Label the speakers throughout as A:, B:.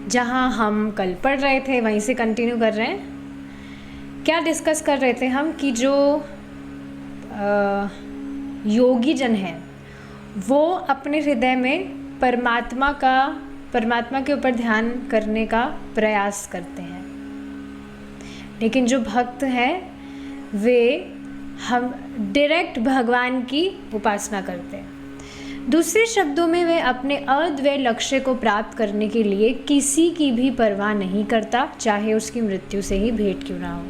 A: जहाँ हम कल पढ़ रहे थे वहीं से कंटिन्यू कर रहे हैं। क्या डिस्कस कर रहे थे हम कि जो योगी जन हैं वो अपने हृदय में परमात्मा के ऊपर ध्यान करने का प्रयास करते हैं, लेकिन जो भक्त हैं वे हम डायरेक्ट भगवान की उपासना करते हैं। दूसरे शब्दों में वे अपने अद्वैय लक्ष्य को प्राप्त करने के लिए किसी की भी परवाह नहीं करता, चाहे उसकी मृत्यु से ही भेंट क्यों ना हो।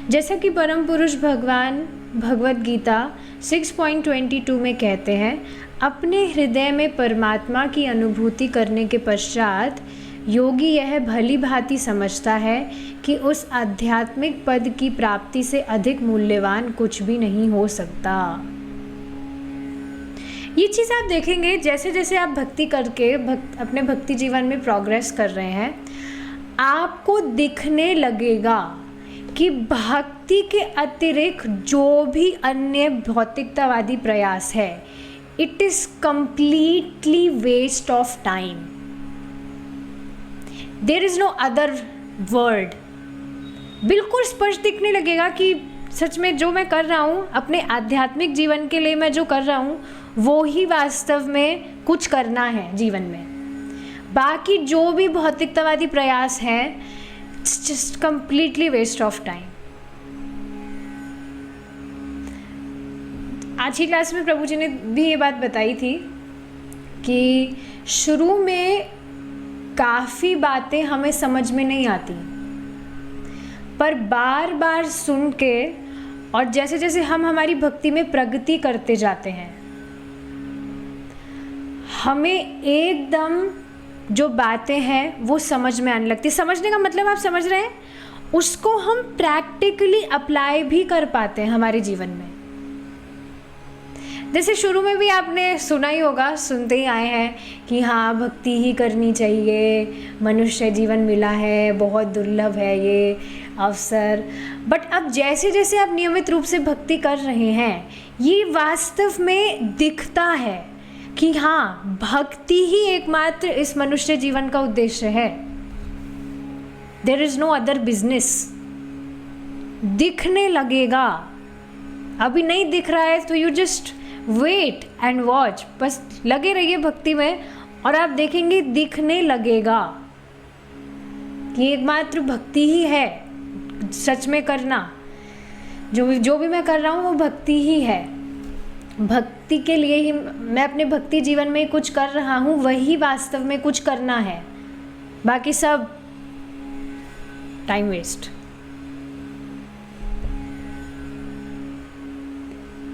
A: जैसा कि परम पुरुष भगवान भगवद गीता 6.22 में कहते हैं, अपने हृदय में परमात्मा की अनुभूति करने के पश्चात योगी यह भली भांति समझता है कि उस आध्यात्मिक पद की प्राप्ति से अधिक मूल्यवान कुछ भी नहीं हो सकता। ये चीज़ आप देखेंगे जैसे जैसे आप भक्ति करके अपने भक्ति जीवन में प्रोग्रेस कर रहे हैं, आपको दिखने लगेगा कि भक्ति के अतिरिक्त जो भी अन्य भौतिकतावादी प्रयास है, it is completely waste of time. There is no other word. बिल्कुल स्पष्ट दिखने लगेगा कि सच में जो मैं कर रहा हूँ अपने आध्यात्मिक जीवन के लिए, मैं जो कर रहा हूँ वो ही वास्तव में कुछ करना है जीवन में। बाकी जो भी भौतिकतावादी प्रयास है, it's just completely waste of time. आज की क्लास में प्रभु जी ने भी ये बात बताई थी कि शुरू में काफ़ी बातें हमें समझ में नहीं आती, पर बार बार सुन के और जैसे जैसे हम हमारी भक्ति में प्रगति करते जाते हैं, हमें एकदम जो बातें हैं वो समझ में आने लगती। समझने का मतलब आप समझ रहे हैं, उसको हम प्रैक्टिकली अप्लाई भी कर पाते हैं हमारे जीवन में। जैसे शुरू में भी आपने सुना ही होगा, सुनते ही आए हैं कि हाँ भक्ति ही करनी चाहिए, मनुष्य जीवन मिला है, बहुत दुर्लभ है ये अवसर। बट अब जैसे जैसे आप नियमित रूप से भक्ति कर रहे हैं, ये वास्तव में दिखता है कि हाँ भक्ति ही एकमात्र इस मनुष्य जीवन का उद्देश्य है। There is no other business. दिखने लगेगा, अभी नहीं दिख रहा है तो you just wait and watch, बस लगे रहिए भक्ति में और आप देखेंगे दिखने लगेगा कि एकमात्र भक्ति ही है सच में करना। जो भी मैं कर रहा हूँ वो भक्ति ही है। भक्ति के लिए ही मैं अपने भक्ति जीवन में कुछ कर रहा हूँ, वही वास्तव में कुछ करना है, बाकी सब टाइम वेस्ट।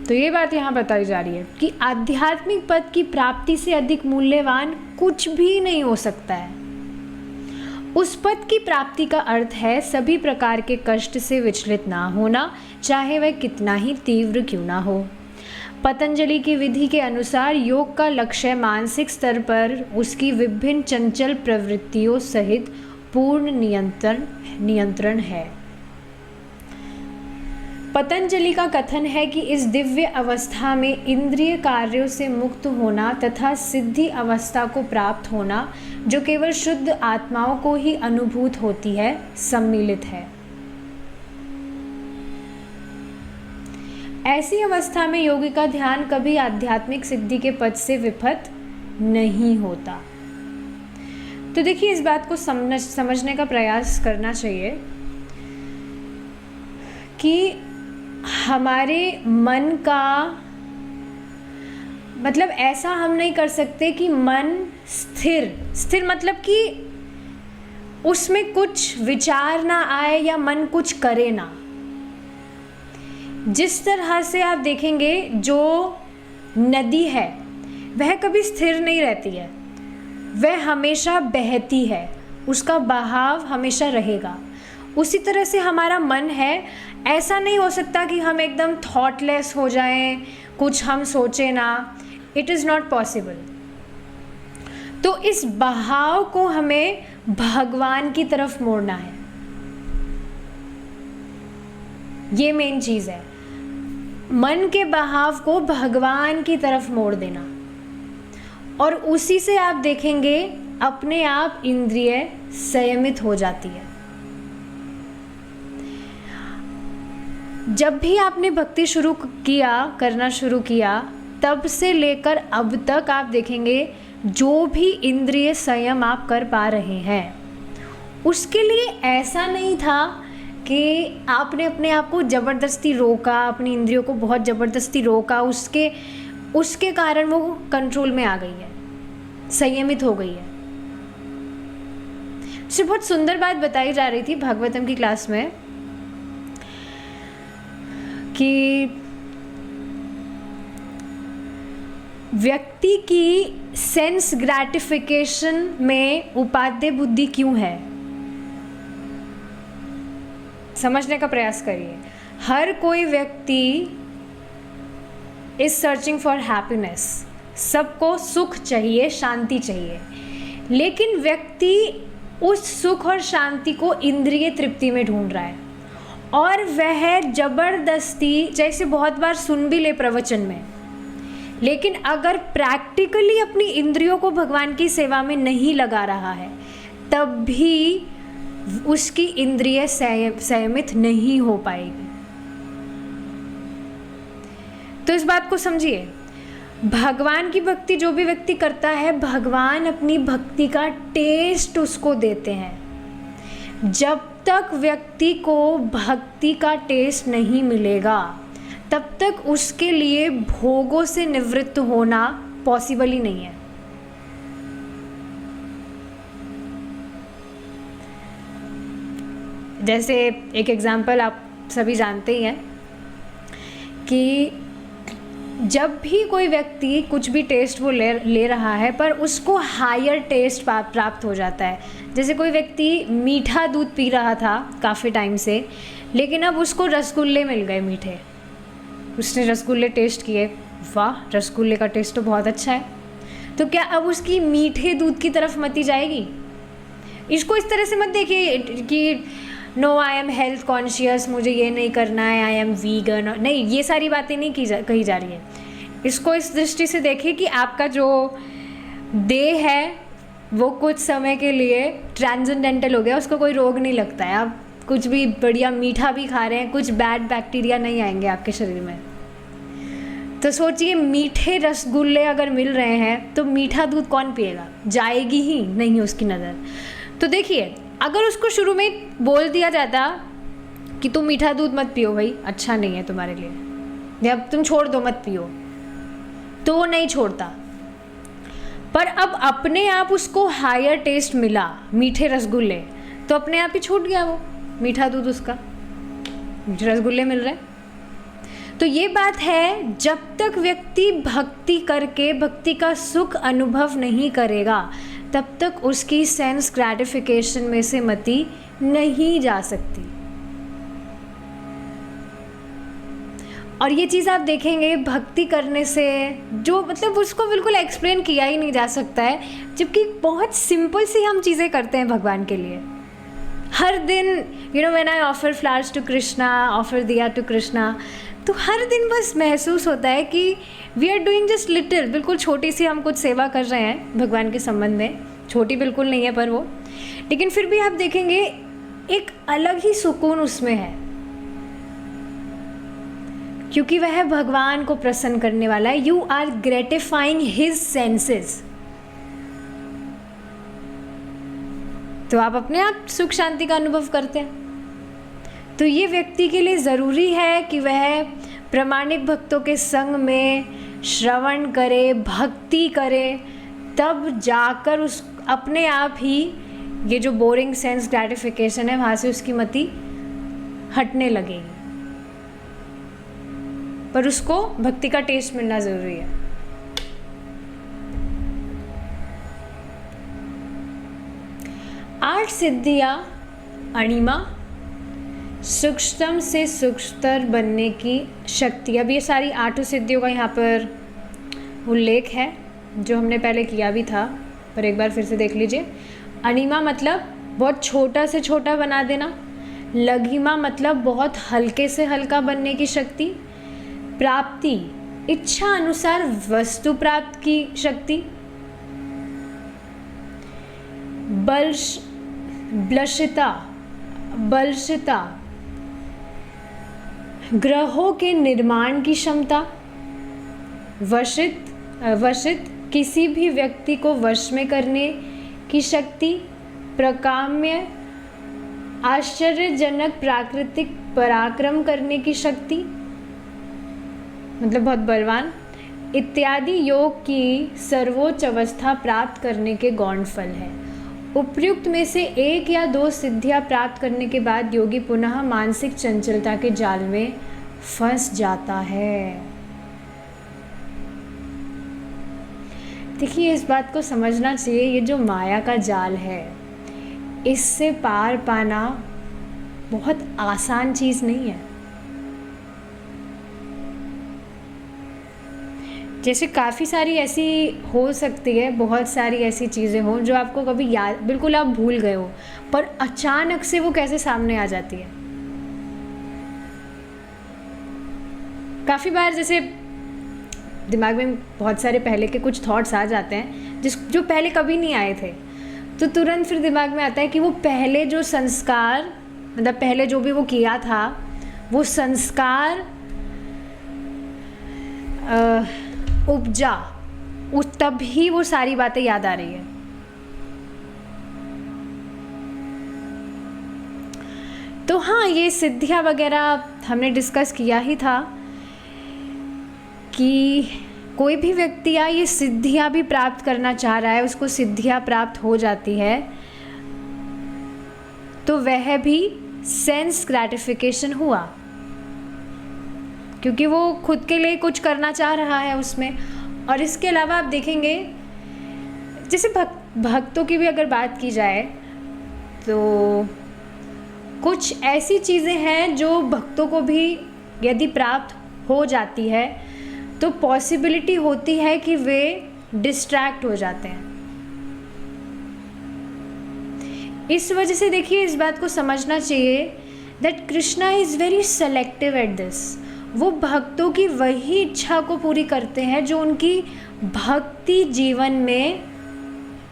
A: तो ये बात यहाँ बताई जा रही है कि आध्यात्मिक पद की प्राप्ति से अधिक मूल्यवान कुछ भी नहीं हो सकता है। उस पद की प्राप्ति का अर्थ है सभी प्रकार के कष्ट से विचलित ना होना, चाहे वह कितना ही तीव्र क्यों ना हो। पतंजलि की विधि के अनुसार योग का लक्ष्य मानसिक स्तर पर उसकी विभिन्न चंचल प्रवृत्तियों सहित पूर्ण नियंत्रण है। पतंजलि का कथन है कि इस दिव्य अवस्था में इंद्रिय कार्यों से मुक्त होना तथा सिद्धि अवस्था को प्राप्त होना, जो केवल शुद्ध आत्माओं को ही अनुभूत होती है, सम्मिलित है। ऐसी अवस्था में योगी का ध्यान कभी आध्यात्मिक सिद्धि के पद से विफत नहीं होता। तो देखिए, इस बात को समझने का प्रयास करना चाहिए कि हमारे मन का मतलब ऐसा हम नहीं कर सकते कि मन स्थिर मतलब कि उसमें कुछ विचार ना आए या मन कुछ करे ना। जिस तरह से आप देखेंगे जो नदी है वह कभी स्थिर नहीं रहती है, वह हमेशा बहती है, उसका बहाव हमेशा रहेगा। उसी तरह से हमारा मन है, ऐसा नहीं हो सकता कि हम एकदम थॉटलेस हो जाएं, कुछ हम सोचें ना, इट इज़ नॉट पॉसिबल। तो इस बहाव को हमें भगवान की तरफ मोड़ना है, ये मेन चीज़ है। मन के बहाव को भगवान की तरफ मोड़ देना, और उसी से आप देखेंगे अपने आप इंद्रिय संयमित हो जाती है। जब भी आपने भक्ति करना शुरू किया, तब से लेकर अब तक आप देखेंगे जो भी इंद्रिय संयम आप कर पा रहे हैं, उसके लिए ऐसा नहीं था कि आपने अपने आप को ज़बरदस्ती रोका, अपनी इंद्रियों को बहुत ज़बरदस्ती रोका, उसके कारण वो कंट्रोल में आ गई है, संयमित हो गई है। उससे बहुत सुंदर बात बताई जा रही थी भागवतम की क्लास में कि व्यक्ति की सेंस ग्रेटिफिकेशन में उपादेय बुद्धि क्यों है। समझने का प्रयास करिए। हर कोई व्यक्ति इज सर्चिंग फॉर हैप्पीनेस, सबको सुख चाहिए, शांति चाहिए, लेकिन व्यक्ति उस सुख और शांति को इंद्रिय तृप्ति में ढूंढ रहा है, और वह जबरदस्ती, जैसे बहुत बार सुन भी ले प्रवचन में, लेकिन अगर प्रैक्टिकली अपनी इंद्रियों को भगवान की सेवा में नहीं लगा रहा है, तब भी उसकी इंद्रिय संयमित नहीं हो पाएगी। तो इस बात को समझिए, भगवान की भक्ति जो भी व्यक्ति करता है, भगवान अपनी भक्ति का टेस्ट उसको देते हैं। जब तक व्यक्ति को भक्ति का टेस्ट नहीं मिलेगा, तब तक उसके लिए भोगों से निवृत्त होना पॉसिबल ही नहीं है। जैसे एक एग्जाम्पल आप सभी जानते ही हैं कि जब भी कोई व्यक्ति कुछ भी टेस्ट वो ले रहा है, पर उसको हायर टेस्ट प्राप्त हो जाता है। जैसे कोई व्यक्ति मीठा दूध पी रहा था काफ़ी टाइम से, लेकिन अब उसको रसगुल्ले मिल गए मीठे। उसने रसगुल्ले टेस्ट किए, वाह रसगुल्ले का टेस्ट तो बहुत अच्छा है, तो क्या अब उसकी मीठे दूध की तरफ मती जाएगी? इसको इस तरह से मत देखिए कि no I am health conscious, मुझे ये नहीं करना है, आई एम वीगन, नहीं, ये सारी बातें नहीं कही जा रही है। इसको इस दृष्टि से देखिए कि आपका जो देह है वो कुछ समय के लिए ट्रांसेंडेंटल हो गया, उसको कोई रोग नहीं लगता है। आप कुछ भी बढ़िया मीठा भी खा रहे हैं, कुछ बैड बैक्टीरिया नहीं आएंगे आपके शरीर में। तो सोचिए, मीठे रसगुल्ले अगर मिल रहे हैं तो मीठा दूध कौन पिएगा? जाएगी ही नहीं उसकी नज़र। तो देखिए, अगर उसको शुरू में बोल दिया जाता कि तुम मीठा दूध मत पियो भाई, अच्छा नहीं है तुम्हारे लिए, या तुम छोड़ दो मत पियो, तो वो नहीं छोड़ता। पर अब अपने आप उसको हायर टेस्ट मिला, मीठे रसगुल्ले, तो अपने आप ही छूट गया वो मीठा दूध, उसका मीठे रसगुल्ले मिल रहे। तो ये बात है, जब तक व्यक्ति भक्ति करके भक्ति का सुख अनुभव नहीं करेगा, तब तक उसकी सेंस ग्रेटिफिकेशन में से मति नहीं जा सकती। और ये चीज़ आप देखेंगे भक्ति करने से, जो मतलब उसको बिल्कुल एक्सप्लेन किया ही नहीं जा सकता है, जबकि बहुत सिंपल सी हम चीज़ें करते हैं भगवान के लिए। हर दिन when I offer flowers to Krishna, offer दिया टू कृष्णा, तो हर दिन बस महसूस होता है कि we are doing just little, बिल्कुल छोटी सी हम कुछ सेवा कर रहे हैं भगवान के संबंध में। छोटी बिल्कुल नहीं है पर वो, लेकिन फिर भी आप देखेंगे एक अलग ही सुकून उसमें है, क्योंकि वह भगवान को प्रसन्न करने वाला है। You are gratifying his senses. तो आप अपने आप सुख शांति का अनुभव करते हैं। तो ये व्यक्ति के लिए ज़रूरी है कि वह प्रामाणिक भक्तों के संग में श्रवण करे, भक्ति करे, तब जाकर उस अपने आप ही ये जो बोरिंग सेंस ग्रेटिफिकेशन है वहाँ से उसकी मति हटने लगेगी। पर उसको भक्ति का टेस्ट मिलना ज़रूरी है। आठ सिद्धियाँ अणिमा, सूक्ष्म से सूक्ष्मतर बनने की शक्ति। अब ये सारी आठों सिद्धियों का यहाँ पर उल्लेख है जो हमने पहले किया भी था, पर एक बार फिर से देख लीजिए। अणिमा मतलब बहुत छोटा से छोटा बना देना, लघिमा मतलब बहुत हल्के से हल्का बनने की शक्ति, प्राप्ति इच्छा अनुसार वस्तु प्राप्त की शक्ति, बलशता, ग्रहों के निर्माण की क्षमता, वशित किसी भी व्यक्ति को वश में करने की शक्ति, प्रकाम्य आश्चर्यजनक प्राकृतिक पराक्रम करने की शक्ति, मतलब बहुत बलवान इत्यादि योग की सर्वोच्च अवस्था प्राप्त करने के गौण फल है। उपर्युक्त में से एक या दो सिद्धियां प्राप्त करने के बाद योगी पुनः मानसिक चंचलता के जाल में फंस जाता है। देखिए, इस बात को समझना चाहिए, ये जो माया का जाल है इससे पार पाना बहुत आसान चीज़ नहीं है। जैसे काफ़ी सारी ऐसी हो सकती है, बहुत सारी ऐसी चीज़ें हों जो आपको कभी याद, बिल्कुल आप भूल गए हो, पर अचानक से वो कैसे सामने आ जाती है। काफ़ी बार जैसे दिमाग में बहुत सारे पहले के कुछ थॉट्स आ जाते हैं जो पहले कभी नहीं आए थे, तो तुरंत फिर दिमाग में आता है कि वो पहले जो संस्कार, मतलब पहले जो भी वो किया था, वो संस्कार उपजा, तब ही वो सारी बातें याद आ रही है। तो हाँ, ये सिद्धियाँ वगैरह हमने डिस्कस किया ही था कि कोई भी व्यक्ति या ये सिद्धियाँ भी प्राप्त करना चाह रहा है, उसको सिद्धियाँ प्राप्त हो जाती है, तो वह भी सेंस ग्रेटिफिकेशन हुआ, क्योंकि वो खुद के लिए कुछ करना चाह रहा है उसमें। और इसके अलावा आप देखेंगे, जैसे भक्तों की भी अगर बात की जाए तो कुछ ऐसी चीज़ें हैं जो भक्तों को भी यदि प्राप्त हो जाती है तो पॉसिबिलिटी होती है कि वे डिस्ट्रैक्ट हो जाते हैं। इस वजह से देखिए, इस बात को समझना चाहिए that Krishna is very selective at this. वो भक्तों की वही इच्छा को पूरी करते हैं जो उनकी भक्ति जीवन में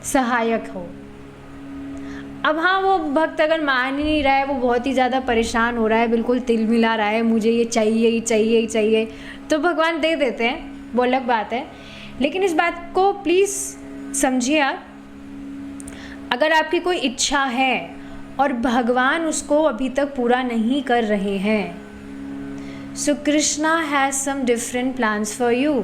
A: सहायक हो। अब हाँ, वो भक्त अगर मान ही नहीं रहा है, वो बहुत ही ज़्यादा परेशान हो रहा है, बिल्कुल तिल मिला रहा है, मुझे ये चाहिए ही चाहिए ही चाहिए, तो भगवान दे देते हैं, वो अलग बात है। लेकिन इस बात को प्लीज़ समझिए आप, अगर आपकी कोई इच्छा है और भगवान उसको अभी तक पूरा नहीं कर रहे हैं, so Krishna has some different plans for you.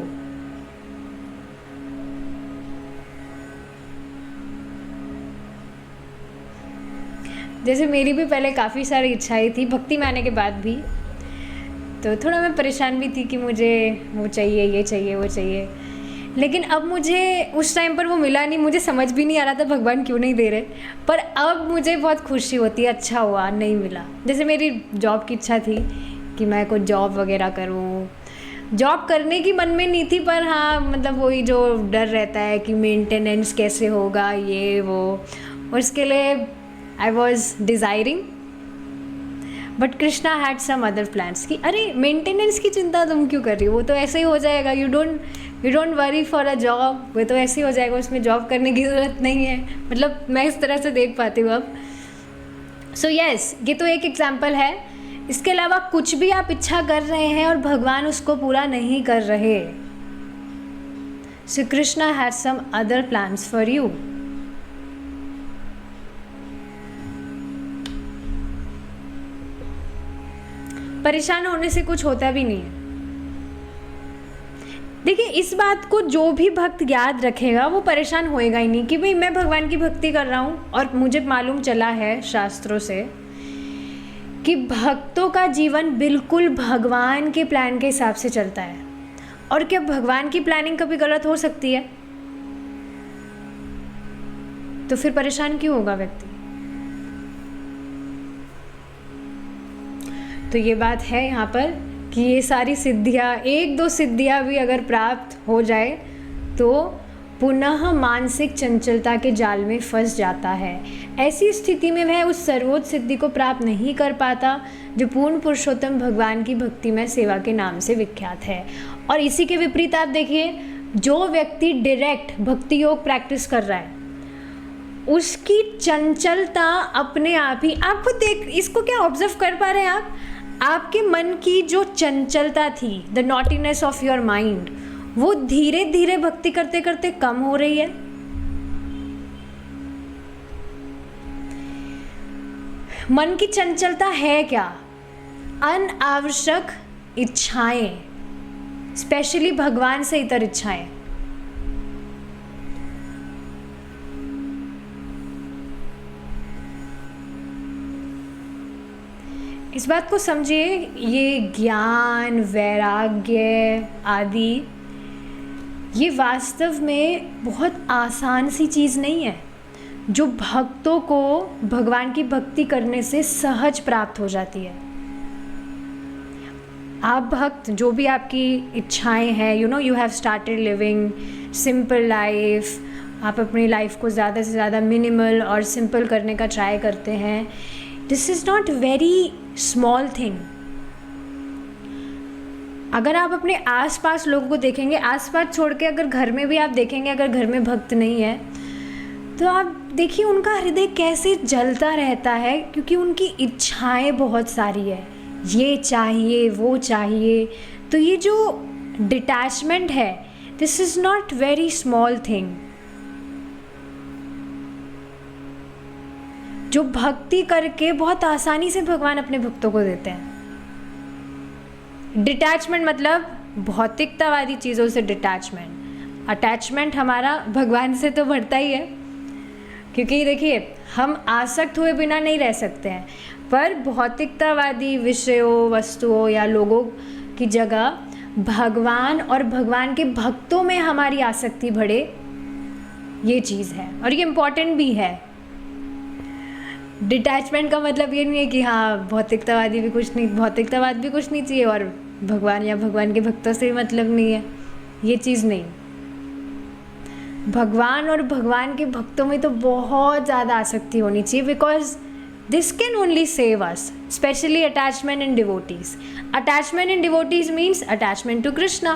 A: जैसे मेरी भी पहले काफ़ी सारी इच्छाएं थी भक्ति में आने के बाद भी, तो थोड़ा मैं परेशान भी थी कि मुझे वो चाहिए, ये चाहिए, वो चाहिए, लेकिन अब मुझे उस टाइम पर वो मिला नहीं, मुझे समझ भी नहीं आ रहा था भगवान क्यों नहीं दे रहे, पर अब मुझे बहुत खुशी होती है, अच्छा हुआ नहीं मिला। जैसे मेरी जॉब की इच्छा थी कि मैं कुछ जॉब वगैरह करूँ, जॉब करने की मन में नहीं थी, पर हाँ मतलब वही जो डर रहता है कि मेंटेनेंस कैसे होगा, ये वो, उसके लिए I was desiring, but Krishna had some other plans कि अरे मेंटेनेंस की चिंता तुम क्यों कर रही हो, वो तो ऐसे ही हो जाएगा, you don't worry for a job, वो तो ऐसे ही हो जाएगा, उसमें जॉब करने की ज़रूरत नहीं है। मतलब मैं इस तरह से देख पाती हूँ अब। सो यस, ये तो एक एग्जाम्पल है। इसके अलावा कुछ भी आप इच्छा कर रहे हैं और भगवान उसको पूरा नहीं कर रहे, so Krishna had some other plans for you. परेशान होने से कुछ होता भी नहीं है। देखिए, इस बात को जो भी भक्त याद रखेगा वो परेशान होएगा ही नहीं कि भाई मैं भगवान की भक्ति कर रहा हूँ और मुझे मालूम चला है शास्त्रों से कि भक्तों का जीवन बिल्कुल भगवान के प्लान के हिसाब से चलता है। और क्या भगवान की प्लानिंग कभी गलत हो सकती है? तो फिर परेशान क्यों होगा व्यक्ति? तो ये बात है यहाँ पर कि ये सारी सिद्धियाँ, एक दो सिद्धियाँ भी अगर प्राप्त हो जाए तो पुनः मानसिक चंचलता के जाल में फंस जाता है। ऐसी स्थिति में वह उस सर्वोच्च सिद्धि को प्राप्त नहीं कर पाता जो पूर्ण पुरुषोत्तम भगवान की भक्ति में सेवा के नाम से विख्यात है। और इसी के विपरीत आप देखिए, जो व्यक्ति डायरेक्ट भक्ति योग प्रैक्टिस कर रहा है उसकी चंचलता अपने आप ही, आपको देख, इसको क्या ऑब्जर्व कर पा रहे हैं आप? आपके मन की जो चंचलता थी, the naughtiness of your mind, वो धीरे धीरे भक्ति करते करते कम हो रही है। मन की चंचलता है क्या? अनावश्यक इच्छाएं, स्पेशली भगवान से इतर इच्छाएं। इस बात को समझिए, ये ज्ञान, वैराग्य आदि, ये वास्तव में बहुत आसान सी चीज़ नहीं है, जो भक्तों को भगवान की भक्ति करने से सहज प्राप्त हो जाती है। आप भक्त, जो भी आपकी इच्छाएं हैं, you have started living simple life, आप अपनी लाइफ को ज़्यादा से ज़्यादा मिनिमल और सिंपल करने का ट्राई करते हैं। This is not very small thing. अगर आप अपने आसपास लोगों को देखेंगे, आसपास छोड़ के अगर घर में भी आप देखेंगे, अगर घर में भक्त नहीं है तो आप देखिए उनका हृदय कैसे जलता रहता है, क्योंकि उनकी इच्छाएं बहुत सारी है, ये चाहिए वो चाहिए। तो ये जो डिटैचमेंट है, this is not very small thing. जो भक्ति करके बहुत आसानी से भगवान अपने भक्तों को देते हैं। डिटैचमेंट मतलब भौतिकतावादी चीज़ों से डिटैचमेंट। अटैचमेंट हमारा भगवान से तो बढ़ता ही है, क्योंकि देखिए हम आसक्त हुए बिना नहीं रह सकते हैं, पर भौतिकतावादी विषयों, वस्तुओं या लोगों की जगह भगवान और भगवान के भक्तों में हमारी आसक्ति बढ़े, ये चीज़ है और ये इम्पॉर्टेंट भी है। डिटैचमेंट का मतलब ये नहीं है कि हाँ भौतिकतावाद भी कुछ नहीं चाहिए और भगवान या भगवान के भक्तों से भी मतलब नहीं है, ये चीज़ नहीं। भगवान और भगवान के भक्तों में तो बहुत ज़्यादा आसक्ति होनी चाहिए, because this can only save us, specially attachment in devotees. Attachment in devotees means attachment to Krishna.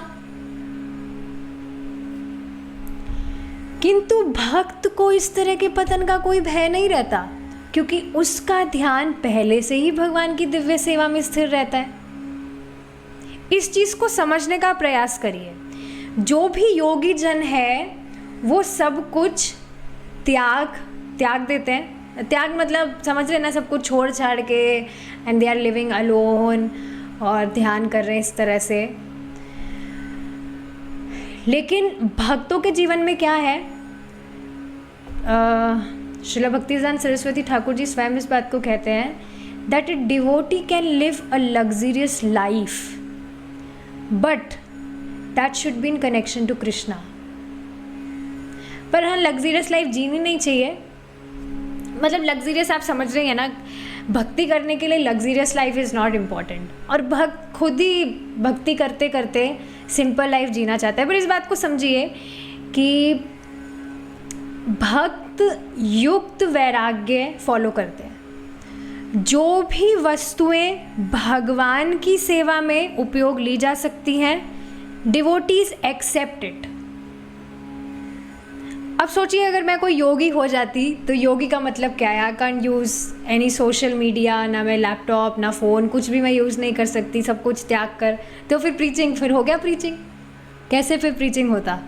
A: किंतु भक्त को इस तरह के पतन का कोई भय नहीं रहता, क्योंकि उसका ध्यान पहले से ही भगवान की दिव्य सेवा में स्थिर रहता है। इस चीज़ को समझने का प्रयास करिए। जो भी योगी जन है वो सब कुछ त्याग देते हैं। त्याग मतलब समझ रहे ना, सब कुछ छोड़ छाड़ के and they are living alone और ध्यान कर रहे हैं इस तरह से। लेकिन भक्तों के जीवन में क्या है, श्रील भक्तिवेदांत सरस्वती ठाकुर जी स्वयं इस बात को कहते हैं that a devotee can live a luxurious life but that should be in connection to Krishna. पर हाँ, लग्जरियस लाइफ जीनी नहीं चाहिए, मतलब लग्जरियस आप समझ रहे हैं ना, भक्ति करने के लिए luxurious life is not important. और भक्त खुद ही भक्ति करते करते सिंपल लाइफ जीना चाहता है। पर इस बात को समझिए कि भक्त युक्त वैराग्य फॉलो करते हैं। जो भी वस्तुएं भगवान की सेवा में उपयोग ली जा सकती हैं, डिवोटीज एक्सेप्ट इट। अब सोचिए अगर मैं कोई योगी हो जाती तो योगी का मतलब क्या है? I can't use any social media, ना मैं लैपटॉप ना फ़ोन, कुछ भी मैं यूज़ नहीं कर सकती, सब कुछ त्याग कर। तो फिर प्रीचिंग, फिर हो गया प्रीचिंग? कैसे फिर प्रीचिंग होता?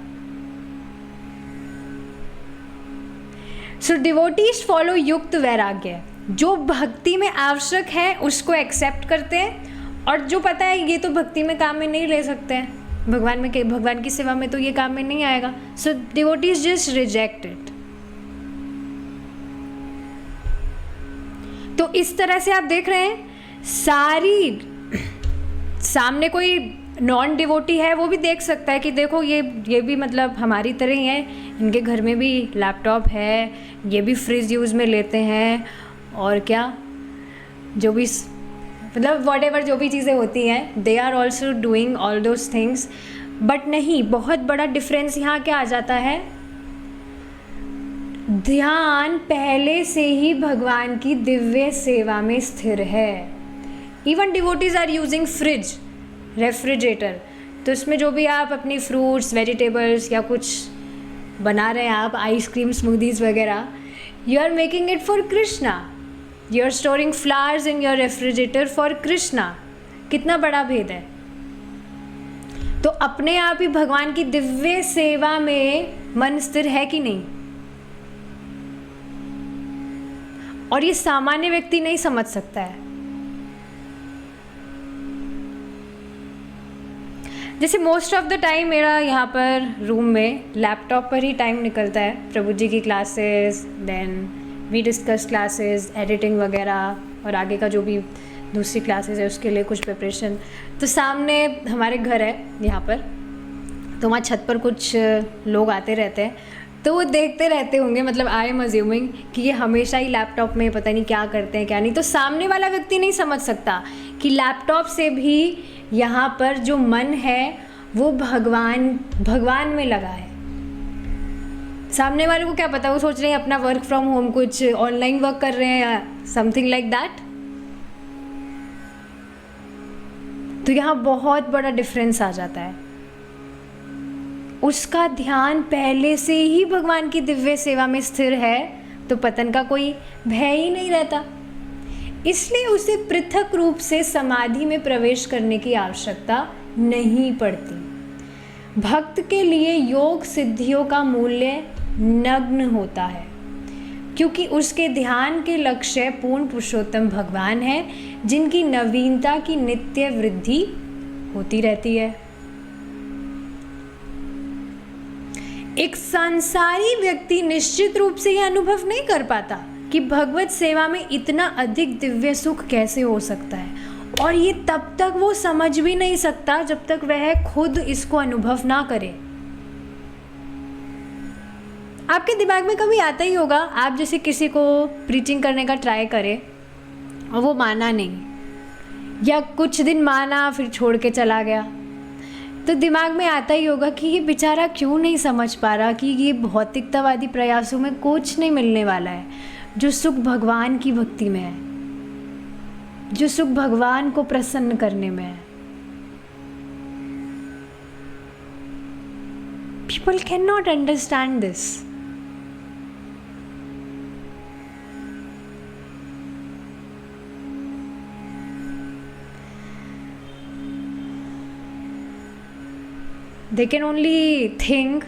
A: सो डिवोटीज फॉलो युक्त वैराग्य। जो भक्ति में आवश्यक है उसको एक्सेप्ट करते हैं, और जो पता है ये तो भक्ति में काम में नहीं ले सकते हैं, भगवान की सेवा में तो ये काम में नहीं आएगा, सो डिवोटीज जस्ट रिजेक्ट इट। तो इस तरह से आप देख रहे हैं, सामने कोई नॉन डिवोटी है वो भी देख सकता है कि देखो ये भी मतलब हमारी तरह ही है, इनके घर में भी लैपटॉप है, ये भी फ्रिज यूज़ में लेते हैं, और क्या जो भी मतलब वॉटेवर जो भी चीज़ें होती हैं, they are also doing all those things. But नहीं, बहुत बड़ा डिफरेंस यहाँ क्या आ जाता है, ध्यान पहले से ही भगवान की दिव्य सेवा में स्थिर है। Even devotees are using fridge, refrigerator, तो इसमें जो भी आप अपनी फ्रूट्स, वेजिटेबल्स या कुछ बना रहे हैं आप, आइसक्रीम, स्मूदीज़ वगैरह, You are making it for Krishna. You are storing flowers in your refrigerator for Krishna. कितना बड़ा भेद है। तो अपने आप ही भगवान की दिव्य सेवा में मन स्थिर है कि नहीं, और ये सामान्य व्यक्ति नहीं समझ सकता है। जैसे मोस्ट ऑफ द टाइम मेरा यहाँ पर रूम में लैपटॉप पर ही टाइम निकलता है, प्रभु जी की classes, then we discuss classes, editing वगैरह, और आगे का जो भी दूसरी क्लासेस है उसके लिए कुछ प्रिपरेशन। तो सामने हमारे घर है यहाँ पर, तो वहाँ छत पर कुछ लोग आते रहते हैं, तो वो देखते रहते होंगे, मतलब आई एम अज्यूमिंग कि ये हमेशा ही लैपटॉप में पता नहीं क्या करते हैं क्या नहीं। तो सामने वाला व्यक्ति नहीं समझ सकता कि लैपटॉप से भी यहाँ पर जो मन है वो भगवान में लगा है। सामने वाले को क्या पता, वो सोच रहे हैं अपना वर्क फ्रॉम होम कुछ ऑनलाइन वर्क कर रहे हैं या समथिंग लाइक दैट। तो यहाँ बहुत बड़ा डिफरेंस आ जाता है। उसका ध्यान पहले से ही भगवान की दिव्य सेवा में स्थिर है, तो पतन का कोई भय ही नहीं रहता। इसलिए उसे पृथक रूप से समाधि में प्रवेश करने की आवश्यकता नहीं पड़ती। भक्त के लिए योग सिद्धियों का मूल्य नग्न होता है, क्योंकि उसके ध्यान के लक्ष्य पूर्ण पुरुषोत्तम भगवान हैं, जिनकी नवीनता की नित्य वृद्धि होती रहती है। एक संसारी व्यक्ति निश्चित रूप से यह अनुभव नहीं कर पाता कि भगवत सेवा में इतना अधिक दिव्य सुख कैसे हो सकता है, और ये तब तक वो समझ भी नहीं सकता जब तक वह खुद इसको अनुभव ना करे। आपके दिमाग में कभी आता ही होगा, आप जैसे किसी को प्रीचिंग करने का ट्राई करें और वो माना नहीं, या कुछ दिन माना फिर छोड़ के चला गया, तो दिमाग में आता ही होगा कि ये बेचारा क्यों नहीं समझ पा रहा कि ये भौतिकतावादी प्रयासों में कुछ नहीं मिलने वाला है, जो सुख भगवान की भक्ति में है, जो सुख भगवान को प्रसन्न करने में है। People cannot understand this. They can only think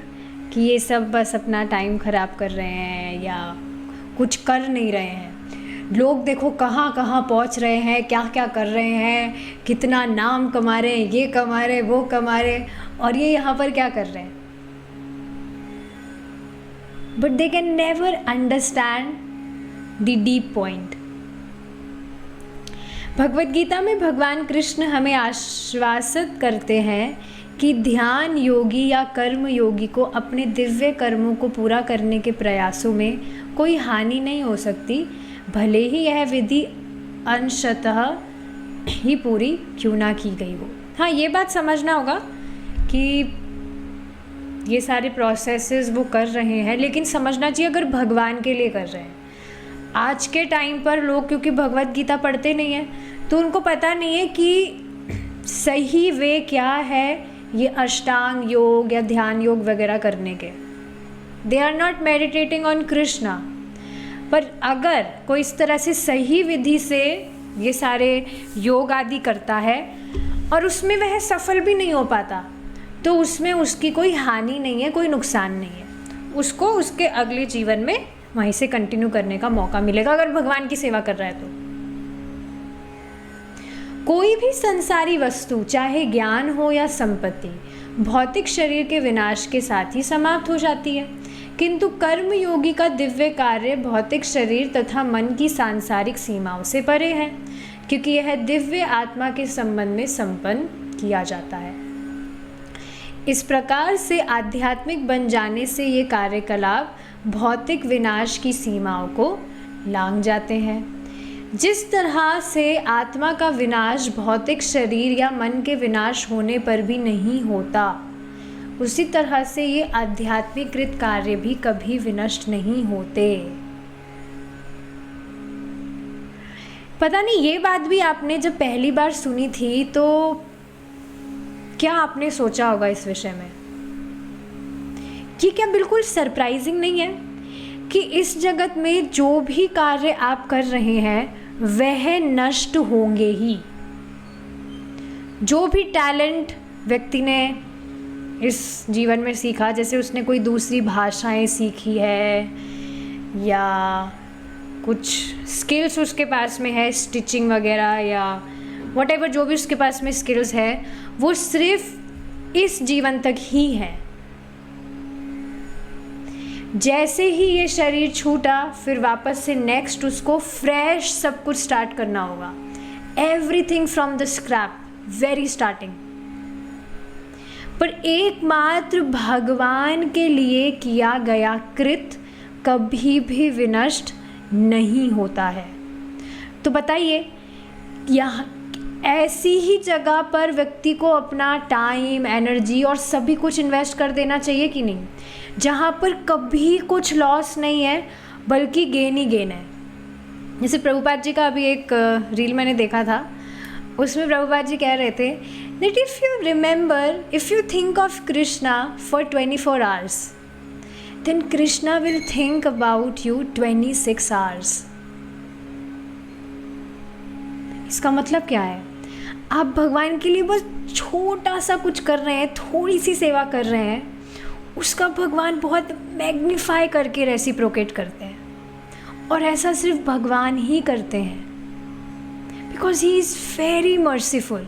A: कि ये सब बस अपना टाइम ख़राब कर रहे हैं या कुछ कर नहीं रहे हैं। लोग देखो कहाँ कहाँ पहुँच रहे हैं, क्या क्या कर रहे हैं, कितना नाम कमा रहे हैं, ये कमा रहे, वो कमा रहे, और ये यहाँ पर क्या कर रहे हैं। But they can never understand the deep point. Bhagavad Gita में भगवान कृष्ण हमें आश्वासित करते हैं कि ध्यान योगी या कर्म योगी को अपने दिव्य कर्मों को पूरा करने के प्रयासों में कोई हानि नहीं हो सकती, भले ही यह विधि अंशतः ही पूरी क्यों ना की गई हो। हाँ, ये बात समझना होगा कि ये सारे प्रोसेसेस वो कर रहे हैं, लेकिन समझना चाहिए अगर भगवान के लिए कर रहे हैं। आज के टाइम पर लोग क्योंकि भगवद गीता पढ़ते नहीं हैं, तो उनको पता नहीं है कि सही वे क्या है ये अष्टांग योग या ध्यान योग वगैरह करने के। They are not meditating on Krishna. पर अगर कोई इस तरह से सही विधि से ये सारे योग आदि करता है और उसमें वह सफल भी नहीं हो पाता, तो उसमें उसकी कोई हानि नहीं है, कोई नुकसान नहीं है। उसको उसके अगले जीवन में वहीं से कंटिन्यू करने का मौका मिलेगा, अगर भगवान की सेवा कर रहा है तो। कोई भी संसारी वस्तु, चाहे ज्ञान हो या संपत्ति, भौतिक शरीर के विनाश के साथ ही समाप्त हो जाती है, किंतु कर्म योगी का दिव्य कार्य भौतिक शरीर तथा मन की सांसारिक सीमाओं से परे है, क्योंकि यह दिव्य आत्मा के संबंध में संपन्न किया जाता है। इस प्रकार से आध्यात्मिक बन जाने से ये कार्यकलाप भौतिक विनाश की सीमाओं को लांघ जाते हैं। जिस तरह से आत्मा का विनाश भौतिक शरीर या मन के विनाश होने पर भी नहीं होता, उसी तरह से ये आध्यात्मिक कृत कार्य भी कभी विनष्ट नहीं होते। पता नहीं ये बात भी आपने जब पहली बार सुनी थी तो क्या आपने सोचा होगा इस विषय में? ये क्या बिल्कुल सरप्राइजिंग नहीं है कि इस जगत में जो भी कार्य आप कर रहे हैं वह नष्ट होंगे ही। जो भी टैलेंट व्यक्ति ने इस जीवन में सीखा, जैसे उसने कोई दूसरी भाषाएं सीखी है या कुछ स्किल्स उसके पास में है, स्टिचिंग वगैरह या व्हाटएवर, जो भी उसके पास में स्किल्स है, वो सिर्फ इस जीवन तक ही है। जैसे ही ये शरीर छूटा, फिर वापस से नेक्स्ट उसको फ्रेश सब कुछ स्टार्ट करना होगा। Everything from the scrap, very starting. पर एकमात्र भगवान के लिए किया गया कृत कभी भी विनष्ट नहीं होता है। तो बताइए, यहाँ ऐसी ही जगह पर व्यक्ति को अपना टाइम, एनर्जी और सभी कुछ इन्वेस्ट कर देना चाहिए कि नहीं, जहाँ पर कभी कुछ लॉस नहीं है बल्कि गेन ही गेन है। जैसे प्रभुपाद जी का अभी एक रील मैंने देखा था, उसमें प्रभुपाद जी कह रहे थे that if you think of Krishna for 24 hours, then Krishna will think about you 26 hours. इसका मतलब क्या है? आप भगवान के लिए बस छोटा सा कुछ कर रहे हैं, थोड़ी सी सेवा कर रहे हैं, उसका भगवान बहुत मैग्नीफाई करके रेसिप्रोकेट करते हैं। और ऐसा सिर्फ भगवान ही करते हैं, because he is very merciful.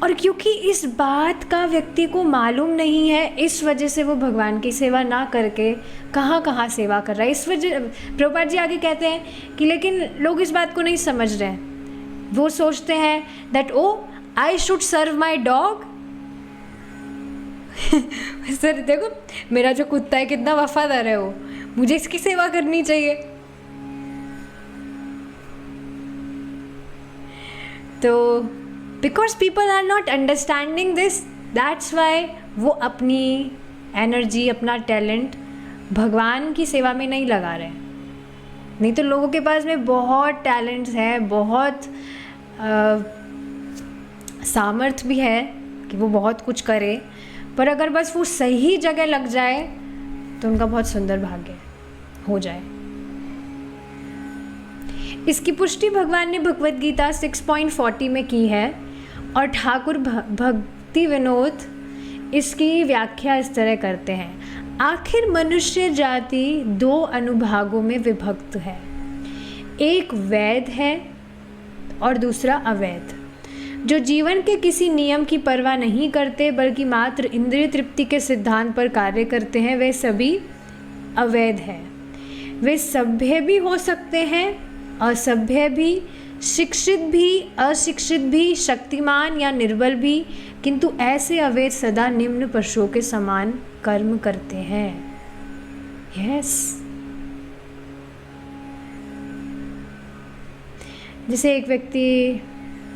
A: और क्योंकि इस बात का व्यक्ति को मालूम नहीं है, इस वजह से वो भगवान की सेवा ना करके कहाँ कहाँ सेवा कर रहा है। इस वजह प्रभुपाद जी आगे कहते हैं कि लेकिन लोग इस बात को नहीं समझ रहे हैं। वो सोचते हैं that oh I should serve my dog. Sir देखो, मेरा जो कुत्ता है कितना वफादार है, वो मुझे इसकी सेवा करनी चाहिए। तो because people are not understanding this, that's why वो अपनी एनर्जी, अपना टैलेंट भगवान की सेवा में नहीं लगा रहे। नहीं तो लोगों के पास में बहुत टैलेंट्स है, बहुत सामर्थ्य भी है कि वो बहुत कुछ करे, पर अगर बस वो सही जगह लग जाए तो उनका बहुत सुंदर भाग्य हो जाए। इसकी पुष्टि भगवान ने भगवद गीता 6.40 में की है और ठाकुर भक्ति विनोद इसकी व्याख्या इस तरह करते हैं। आखिर मनुष्य जाति दो अनुभागों में विभक्त है, एक वैध है और दूसरा अवैध। जो जीवन के किसी नियम की परवाह नहीं करते बल्कि मात्र इंद्रिय तृप्ति के सिद्धांत पर कार्य करते हैं, वे सभी अवैध हैं। वे सभ्य भी हो सकते हैं, असभ्य भी, शिक्षित भी, अशिक्षित भी, शक्तिमान या निर्बल भी, किंतु ऐसे अवैध सदा निम्न पशुओं के समान कर्म करते हैं। यस, जैसे एक व्यक्ति,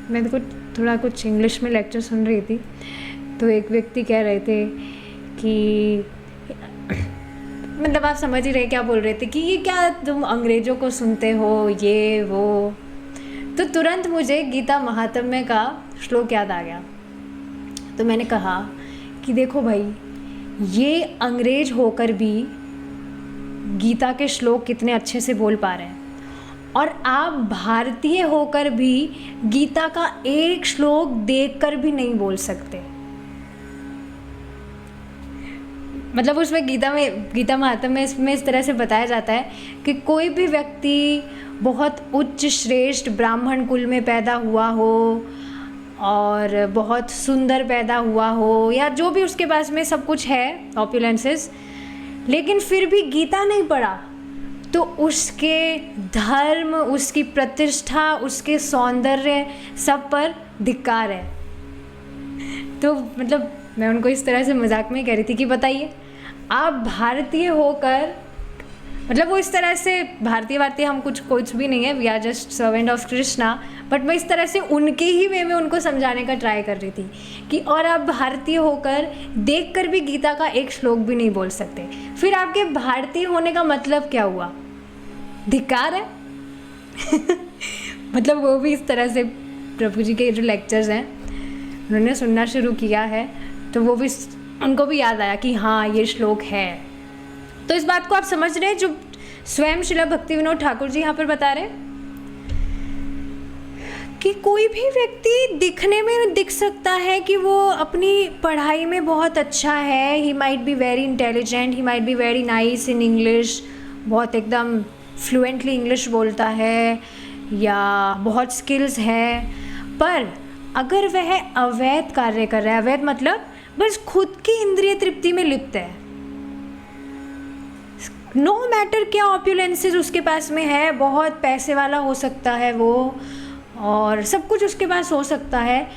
A: मैं तो थोड़ा कुछ इंग्लिश में लेक्चर सुन रही थी, तो एक व्यक्ति कह रहे थे कि मतलब आप समझ ही रहे क्या बोल रहे थे, कि ये क्या तुम अंग्रेज़ों को सुनते हो, ये वो। तो तुरंत मुझे गीता महात्म्य का श्लोक याद आ गया। तो मैंने कहा कि देखो भाई, ये अंग्रेज होकर भी गीता के श्लोक कितने अच्छे से बोल पा रहे हैं, और आप भारतीय होकर भी गीता का एक श्लोक देखकर भी नहीं बोल सकते। मतलब उसमें गीता महात्म्य में इस तरह से बताया जाता है कि कोई भी व्यक्ति बहुत उच्च श्रेष्ठ ब्राह्मण कुल में पैदा हुआ हो और बहुत सुंदर पैदा हुआ हो, या जो भी उसके पास में सब कुछ है, ऑपुलेंसेस, लेकिन फिर भी गीता नहीं पढ़ा, तो उसके धर्म, उसकी प्रतिष्ठा, उसके सौंदर्य सब पर धिक्कार है। तो मतलब मैं उनको इस तरह से मजाक में कह रही थी कि बताइए, आप भारतीय होकर, मतलब वो इस तरह से भारतीय हम कुछ भी नहीं है, we are just servant of Krishna, but मैं इस तरह से उनके ही वे में उनको समझाने का ट्राई कर रही थी कि और आप भारतीय होकर देखकर भी गीता का एक श्लोक भी नहीं बोल सकते, फिर आपके भारतीय होने का मतलब क्या हुआ? धिक्कार है। मतलब वो भी इस तरह से प्रभु जी के जो लेक्चर्स हैं उन्होंने सुनना शुरू किया है, तो वो भी उनको भी याद आया कि हाँ ये श्लोक है। तो इस बात को आप समझ रहे हैं जो स्वयं श्रीला भक्तिविनोद ठाकुर जी यहाँ पर बता रहे हैं कि कोई भी व्यक्ति दिखने में दिख सकता है कि वो अपनी पढ़ाई में बहुत अच्छा है, he might be very intelligent, he might be very nice in English, बहुत एकदम फ्लुएंटली इंग्लिश बोलता है या बहुत स्किल्स है, पर अगर वह अवैध कार्य कर रहा है, अवैध मतलब बस खुद की इंद्रिय तृप्ति में लिप्त है, नो मैटर क्या ऑप्युलेंसेस उसके पास में है, बहुत पैसे वाला हो सकता है वो और सब कुछ उसके पास हो सकता है,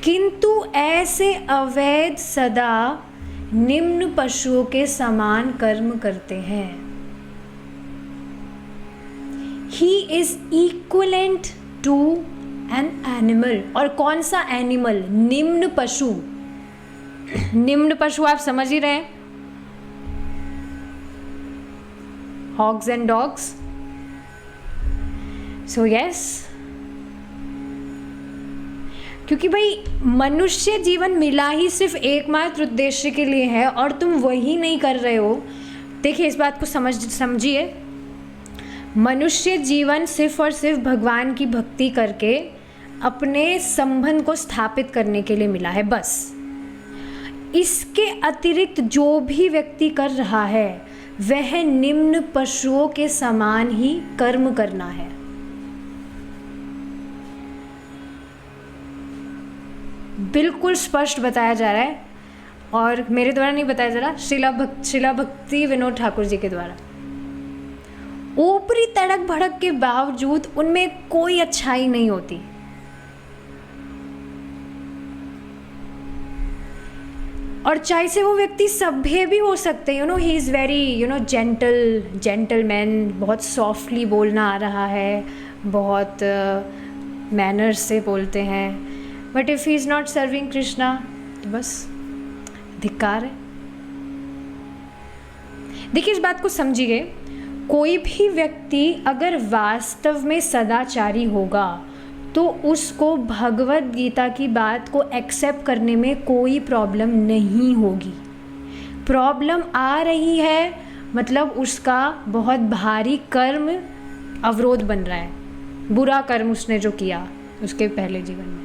A: किंतु ऐसे अवैध सदा निम्न पशुओं के समान कर्म करते हैं। He is equivalent to an animal. और कौन सा एनिमल? निम्न पशु। निम्न पशु आप समझ ही रहे हैं, hogs and dogs. So yes, क्योंकि भाई मनुष्य जीवन मिला ही सिर्फ एकमात्र उद्देश्य के लिए है और तुम वही नहीं कर रहे हो। देखिए इस बात को समझिए, मनुष्य जीवन सिर्फ और सिर्फ भगवान की भक्ति करके अपने संबंध को स्थापित करने के लिए मिला है, बस। इसके अतिरिक्त जो भी व्यक्ति कर रहा है वह निम्न पशुओं के समान ही कर्म करना है। बिल्कुल स्पष्ट बताया जा रहा है और मेरे द्वारा नहीं बताया जा रहा, श्रीला भक्ति विनोद ठाकुर जी के द्वारा। ऊपरी तड़क भड़क के बावजूद उनमें कोई अच्छाई नहीं होती। और चाहे से वो व्यक्ति सभ्य भी हो सकते हैं, ही इज़ वेरी जेंटलमैन, बहुत सॉफ्टली बोलना आ रहा है, बहुत मैनर्स से बोलते हैं, but if he is not serving Krishna तो बस धिक्कार है। देखिए इस बात को समझिए, कोई भी व्यक्ति अगर वास्तव में सदाचारी होगा तो उसको भगवत गीता की बात को एक्सेप्ट करने में कोई प्रॉब्लम नहीं होगी। प्रॉब्लम आ रही है मतलब उसका बहुत भारी कर्म अवरोध बन रहा है, बुरा कर्म उसने जो किया उसके पहले जीवन में।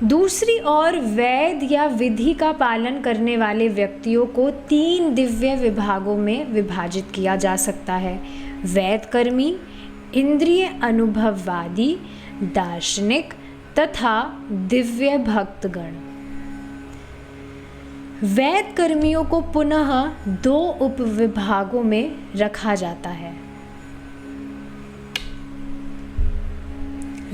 A: दूसरी ओर वेद या विधि का पालन करने वाले व्यक्तियों को 3 दिव्य विभागों में विभाजित किया जा सकता है: वेद कर्मी, इंद्रिय अनुभववादी, दार्शनिक तथा दिव्य भक्तगण। वेद कर्मियों को पुनः 2 उपविभागों में रखा जाता है।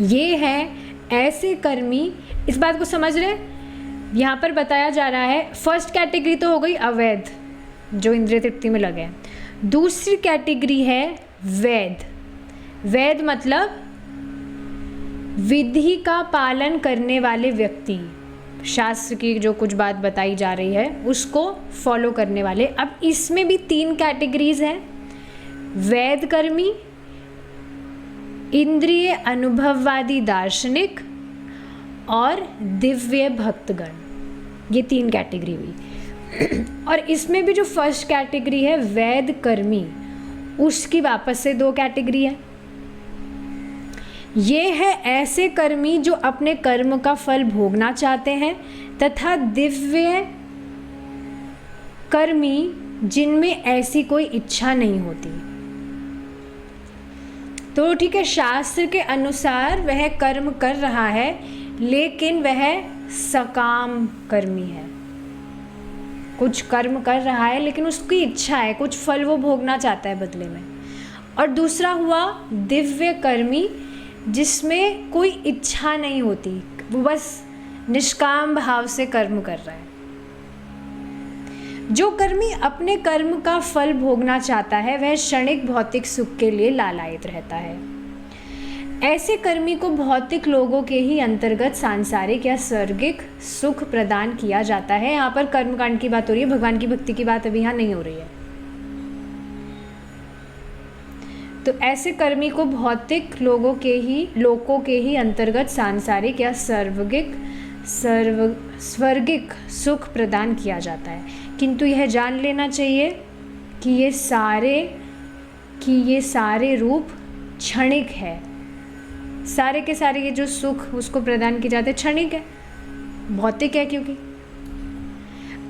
A: ये है ऐसे कर्मी, इस बात को समझ रहे हैं, यहाँ पर बताया जा रहा है फर्स्ट कैटेगरी तो हो गई अवैध जो इंद्रिय तृप्ति में लगे, दूसरी कैटेगरी है वैध। वैध मतलब विधि का पालन करने वाले व्यक्ति, शास्त्र की जो कुछ बात बताई जा रही है उसको फॉलो करने वाले। अब इसमें भी 3 कैटेगरीज हैं: वैद कर्मी, इंद्रिय अनुभववादी दार्शनिक और दिव्य भक्तगण। ये 3 कैटेगरी हुई। और इसमें भी जो फर्स्ट कैटेगरी है वैद कर्मी, उसकी वापस से 2 कैटेगरी है। ये है ऐसे कर्मी जो अपने कर्म का फल भोगना चाहते हैं, तथा दिव्य कर्मी जिनमें ऐसी कोई इच्छा नहीं होती। तो ठीक है, शास्त्र के अनुसार वह कर्म कर रहा है लेकिन वह सकाम कर्मी है, कुछ कर्म कर रहा है लेकिन उसकी इच्छा है, कुछ फल वो भोगना चाहता है बदले में। और दूसरा हुआ दिव्य कर्मी जिसमें कोई इच्छा नहीं होती, वो बस निष्काम भाव से कर्म कर रहा है। जो कर्मी अपने कर्म का फल भोगना चाहता है वह क्षणिक भौतिक सुख के लिए लालायित रहता है। ऐसे कर्मी को भौतिक लोगों के ही अंतर्गत सांसारिक या स्वर्गिक सुख प्रदान किया जाता है। यहाँ पर कर्मकांड की बात हो रही है, भगवान की भक्ति की बात अभी यहाँ नहीं हो रही है। तो ऐसे कर्मी को भौतिक लोकों के ही अंतर्गत सांसारिक या स्वर्गिक सुख प्रदान किया जाता है, किंतु यह जान लेना चाहिए कि ये सारे रूप क्षणिक है। सारे के सारे ये जो सुख उसको प्रदान किए जाते हैं क्षणिक है, भौतिक है क्योंकि।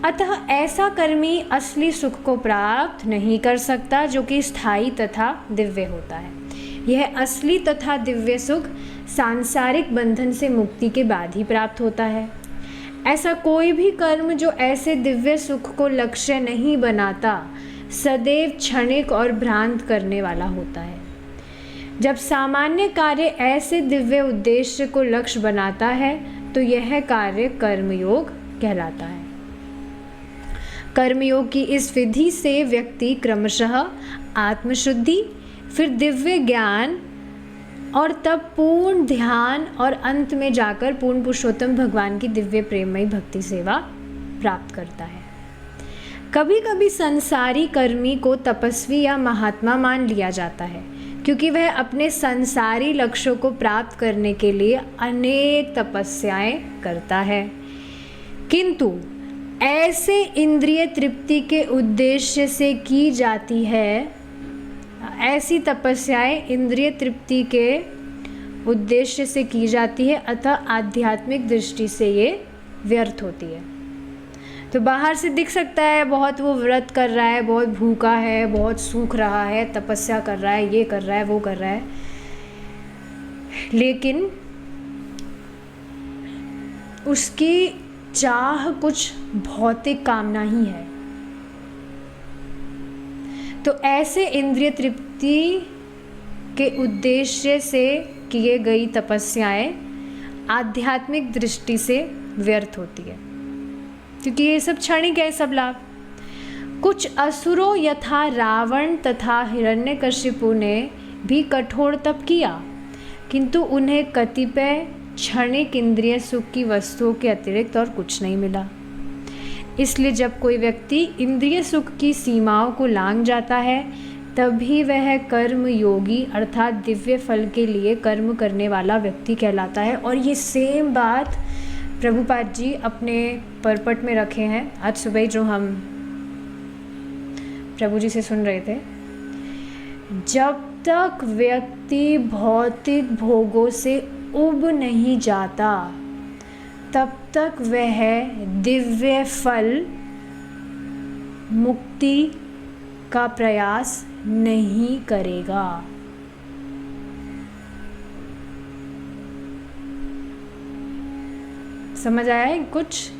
A: अतः ऐसा कर्मी असली सुख को प्राप्त नहीं कर सकता जो कि स्थायी तथा दिव्य होता है। यह असली तथा दिव्य सुख सांसारिक बंधन से मुक्ति के बाद ही प्राप्त होता है। ऐसा कोई भी कर्म जो ऐसे दिव्य सुख को लक्ष्य नहीं बनाता सदैव क्षणिक और भ्रांत करने वाला होता है। जब सामान्य कार्य ऐसे दिव्य उद्देश्य को लक्ष्य बनाता है तो यह कार्य कर्मयोग कहलाता है। कर्मयोग की इस विधि से व्यक्ति क्रमशः आत्मशुद्धि, फिर दिव्य ज्ञान और तब पूर्ण ध्यान और अंत में जाकर पूर्ण पुरुषोत्तम भगवान की दिव्य प्रेममयी भक्ति सेवा प्राप्त करता है। कभी कभी संसारी कर्मी को तपस्वी या महात्मा मान लिया जाता है क्योंकि वह अपने संसारी लक्ष्यों को प्राप्त करने के लिए अनेक तपस्याएं करता है, किंतु ऐसे इंद्रिय तृप्ति के उद्देश्य से की जाती है। ऐसी तपस्याएं इंद्रिय तृप्ति के उद्देश्य से की जाती है, अतः आध्यात्मिक दृष्टि से ये व्यर्थ होती है। तो बाहर से दिख सकता है बहुत वो व्रत कर रहा है, बहुत भूखा है, बहुत सूख रहा है, तपस्या कर रहा है, ये कर रहा है, वो कर रहा है, लेकिन उसकी चाह कुछ भौतिक कामना ही है। तो ऐसे इंद्रिय तृप्ति के उद्देश्य से किए गई तपस्याएं आध्यात्मिक दृष्टि से व्यर्थ होती है क्योंकि ये सब क्षणिक है, सब लाभ। कुछ असुरों यथा रावण तथा हिरण्यकशिपु ने भी कठोर तप किया, किंतु उन्हें कतिपय क्षणिक इंद्रिय सुख की वस्तुओं के अतिरिक्त और कुछ नहीं मिला। इसलिए जब कोई व्यक्ति इंद्रिय सुख की सीमाओं को लांघ जाता है तभी वह कर्म योगी अर्थात दिव्य फल के लिए कर्म करने वाला व्यक्ति कहलाता है। और ये सेम बात प्रभुपाद जी अपने परपट में रखे हैं। आज सुबह जो हम प्रभु जी से सुन रहे थे, जब तक व्यक्ति भौतिक भोगों से उब नहीं जाता तब तक वह दिव्य फल मुक्ति का प्रयास नहीं करेगा। समझ आया है कुछ?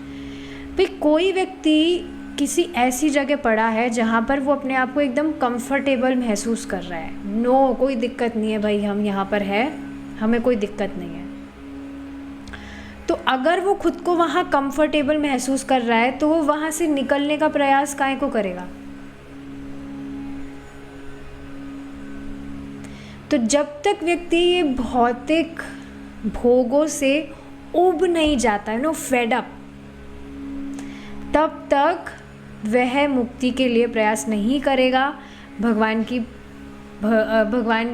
A: भाई कोई व्यक्ति किसी ऐसी जगह पड़ा है जहाँ पर वो अपने आप को एकदम कंफर्टेबल महसूस कर रहा है, नो कोई दिक्कत नहीं है भाई, हम यहाँ पर है, हमें कोई दिक्कत नहीं है। तो अगर वो खुद को वहाँ कंफर्टेबल महसूस कर रहा है तो वो वहाँ से निकलने का प्रयास काहे को करेगा? तो जब तक व्यक्ति ये भौतिक भोगों से उब नहीं जाता है, नो फेड अप, तब तक वह मुक्ति के लिए प्रयास नहीं करेगा, भगवान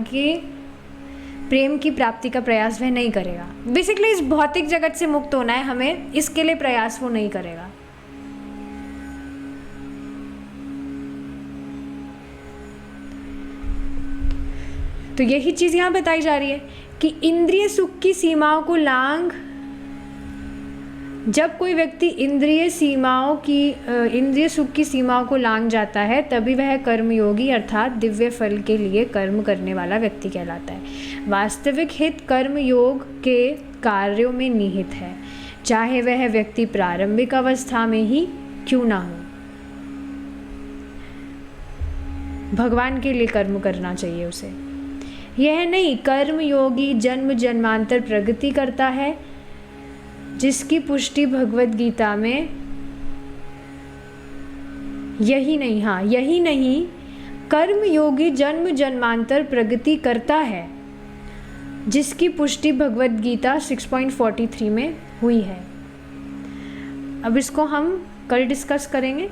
A: की प्रेम की प्राप्ति का प्रयास वह नहीं करेगा। बेसिकली इस भौतिक जगत से मुक्त होना है हमें, इसके लिए प्रयास वो नहीं करेगा। तो यही चीज़ यहाँ बताई जा रही है कि इंद्रिय सुख की सीमाओं को लांघ, जब कोई व्यक्ति इंद्रिय सुख की सीमाओं को लांघ जाता है तभी वह कर्मयोगी अर्थात दिव्य फल के लिए कर्म करने वाला व्यक्ति कहलाता है। वास्तविक हित कर्मयोग के कार्यों में निहित है, चाहे वह व्यक्ति प्रारंभिक अवस्था में ही क्यों ना हो। भगवान के लिए कर्म करना चाहिए उसे। यह नहीं कर्मयोगी जन्म जन्मांतर प्रगति करता है, जिसकी पुष्टि भगवद गीता में यही नहीं कर्मयोगी जन्म जन्मांतर प्रगति करता है, जिसकी पुष्टि भगवद गीता 6.43 में हुई है। अब इसको हम कल डिस्कस करेंगे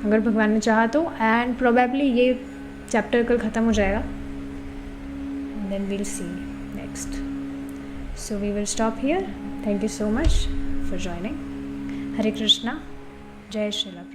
A: अगर भगवान ने चाहा तो, एंड प्रोबेबली ये चैप्टर कल ख़त्म हो जाएगा। then we'll see next. So we will stop here. Thank you so much for joining. Hare Krishna. Jai Shri Ram.